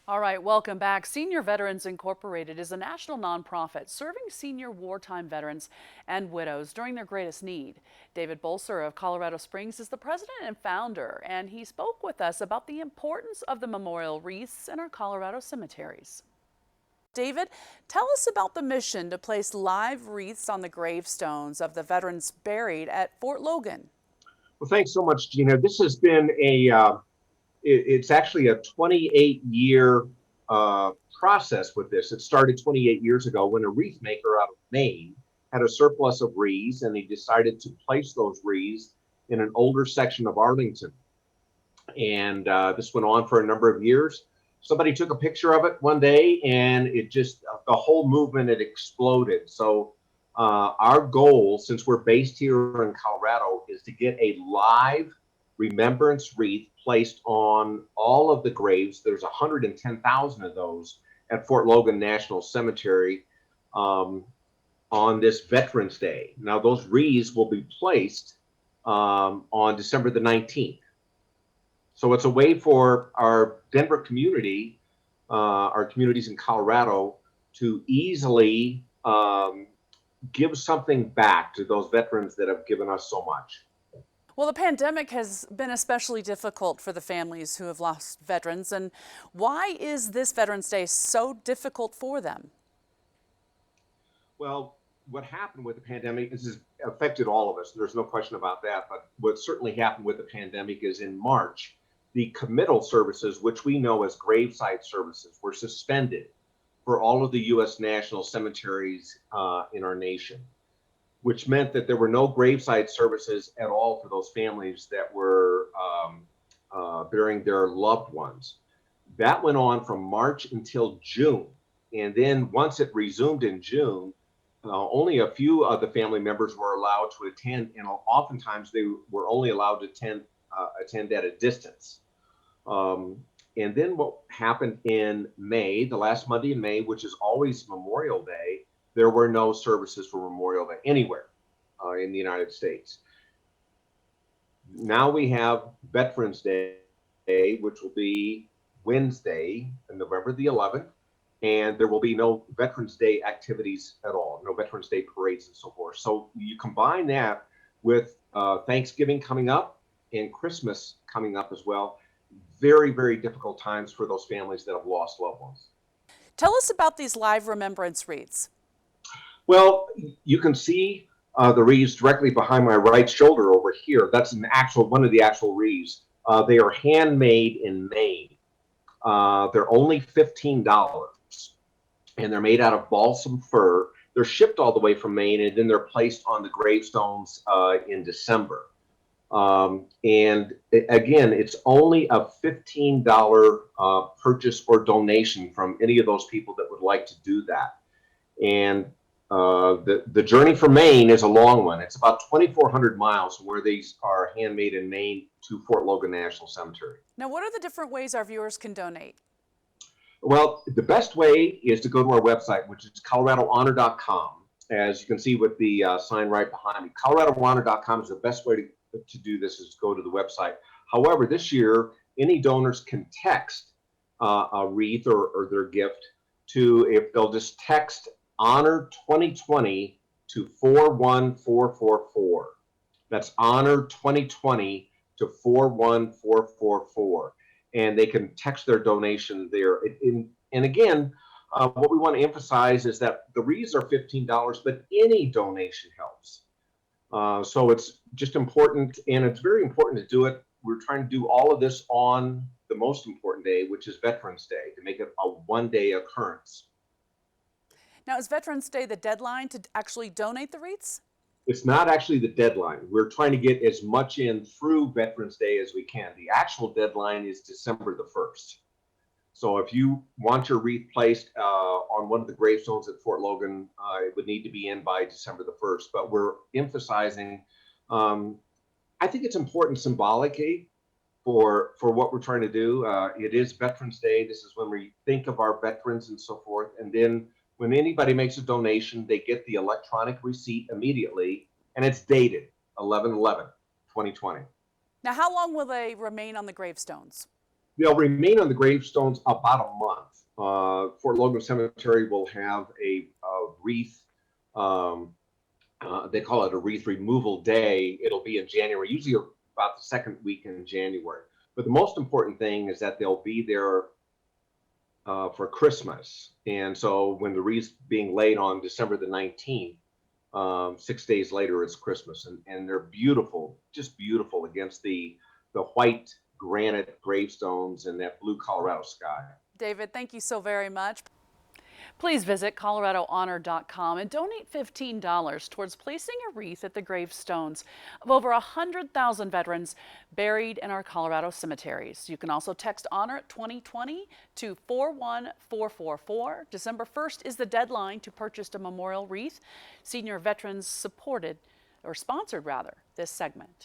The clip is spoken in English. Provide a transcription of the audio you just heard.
All right, welcome back. Senior Veterans Incorporated is a national nonprofit serving senior wartime veterans and widows during their greatest need. David Bolser of Colorado Springs is the president and founder, and he spoke with us about the importance of the memorial wreaths in our Colorado cemeteries. David, tell us about the mission to place live wreaths on the gravestones of the veterans buried at Fort Logan. Well, thanks so much, Gina. This has been it's actually a 28-year process with this. It started 28 years ago when a wreath maker out of Maine had a surplus of wreaths, and he decided to place those wreaths in an older section of Arlington. And this went on for a number of years. Somebody took a picture of it one day, and the whole movement had exploded. So our goal, since we're based here in Colorado, is to get a live remembrance wreath placed on all of the graves. There's 110,000 of those at Fort Logan National Cemetery on this Veterans Day. Now, those wreaths will be placed on December the 19th. So it's a way for our Denver community, our communities in Colorado, to easily give something back to those veterans that have given us so much. Well, the pandemic has been especially difficult for the families who have lost veterans. And why is this Veterans Day so difficult for them? Well, what happened with the pandemic has affected all of us. There's no question about that. But what certainly happened with the pandemic is in March, the committal services, which we know as gravesite services, were suspended for all of the U.S. national cemeteries in our nation, which meant that there were no gravesite services at all for those families that were burying their loved ones. That went on from March until June. And then once it resumed in June, only a few of the family members were allowed to attend, and oftentimes they were only allowed to attend at a distance. And then what happened in May, the last Monday in May, which is always Memorial Day, there were no services for Memorial Day anywhere in the United States. Now we have Veterans Day, which will be Wednesday, November the 11th, and there will be no Veterans Day activities at all, no Veterans Day parades and so forth. So you combine that with Thanksgiving coming up and Christmas coming up as well. Very, very difficult times for those families that have lost loved ones. Tell us about these live remembrance wreaths. Well, you can see the wreaths directly behind my right shoulder over here. That's one of the actual wreaths. They are handmade in Maine. They're only $15, and they're made out of balsam fir. They're shipped all the way from Maine, and then they're placed on the gravestones in December. And again, it's only a $15 purchase or donation from any of those people that would like to do that. And the journey from Maine is a long one. It's about 2,400 miles from where these are handmade in Maine to Fort Logan National Cemetery. Now, what are the different ways our viewers can donate? Well, the best way is to go to our website, which is coloradohonor.com. As you can see with the sign right behind me, coloradohonor.com is the best way to do this, is go to the website. However, this year, any donors can text a wreath or their gift to, if they'll just text Honor 2020 to 41444. That's Honor 2020 to 41444. And they can text their donation there. And again, what we want to emphasize is that the wreaths are $15, but any donation helps. So it's just important, and it's very important to do it. We're trying to do all of this on the most important day, which is Veterans Day, to make it a one-day occurrence. Now, is Veterans Day the deadline to actually donate the wreaths? It's not actually the deadline. We're trying to get as much in through Veterans Day as we can. The actual deadline is December the 1st. So if you want your wreath placed on one of the gravestones at Fort Logan, it would need to be in by December the 1st. But we're emphasizing, I think it's important symbolically for what we're trying to do. It is Veterans Day. This is when we think of our veterans and so forth. And then when anybody makes a donation, they get the electronic receipt immediately, and it's dated 11/11/2020. Now, how long will they remain on the gravestones? They'll remain on the gravestones about a month. Fort Logan Cemetery will have a wreath. Um, they call it a wreath removal day. It'll be in January, usually about the second week in January. But the most important thing is that they'll be there for Christmas. And so when the wreath's being laid on December the 19th, 6 days later, it's Christmas. And they're beautiful, just beautiful against the white granite gravestones and that blue Colorado sky. David, thank you so very much. Please visit coloradohonor.com and donate $15 towards placing a wreath at the gravestones of over 100,000 veterans buried in our Colorado cemeteries. You can also text HONOR 2020 to 41444. December 1st is the deadline to purchase a memorial wreath. Senior veterans supported, or sponsored rather, this segment.